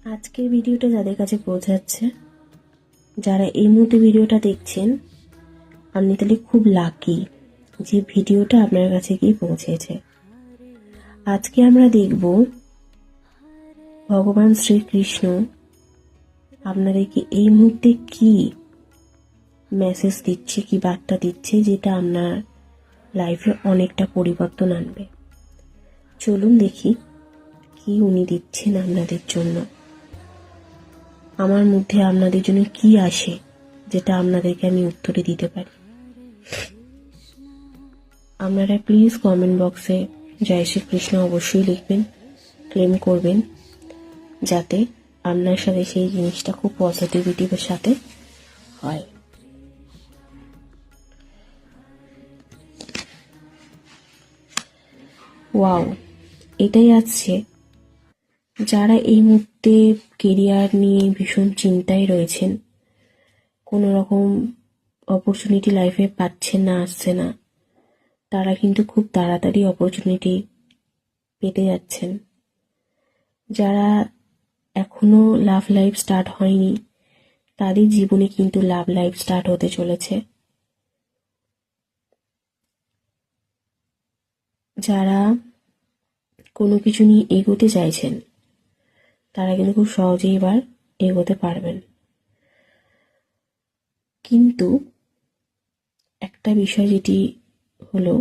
আজকের ভিডিওটা যাদের কাছে পৌঁছাচ্ছে, যারা এই মুহূর্তে ভিডিওটা দেখছেন, আপনি তাহলে খুব লাকি যে ভিডিওটা আপনার কাছে গিয়ে পৌঁছেছে। আজকে আমরা দেখব ভগবান শ্রীকৃষ্ণ আপনাদেরকে এই মুহূর্তে কি মেসেজ দিচ্ছে, কি বার্তা দিচ্ছে, যেটা আপনার লাইফে অনেকটা পরিবর্তন আনবে। চলুন দেখি কি উনি দিচ্ছেন আপনাদের জন্য। আমার মধ্যে আপনাদের জন্য কি আসে যেটা আপনাদেরকে আমি উত্তরে দিতে পারি। আপনারা প্লিজ কমেন্ট বক্সে জয় শ্রীকৃষ্ণ অবশ্যই লিখবেন, ক্লেম করবেন, যাতে আপনার সাথে সেই জিনিসটা খুব পজিটিভিটির সাথে হয়। ওয়াও, এটাই আসছে যারা এই মুহূর্তে কেরিয়ার নিয়ে ভীষণ চিন্তায় রয়েছেন, কোনো রকম অপরচুনিটি লাইফে পাচ্ছেন না, আসছে না, তারা কিন্তু খুব তাড়াতাড়ি অপরচুনিটি পেতে যাচ্ছেন। যারা এখনো লাভ লাইফ স্টার্ট হয়নি, তাদের জীবনে কিন্তু লাভ লাইফ স্টার্ট হতে চলেছে। যারা কোনো কিছু নিয়ে এগোতে চাইছেন, তারা কিন্তু খুব সহজেই এবার এগোতে পারবেন। কিন্তু একটা বিষয় যেটি হলো,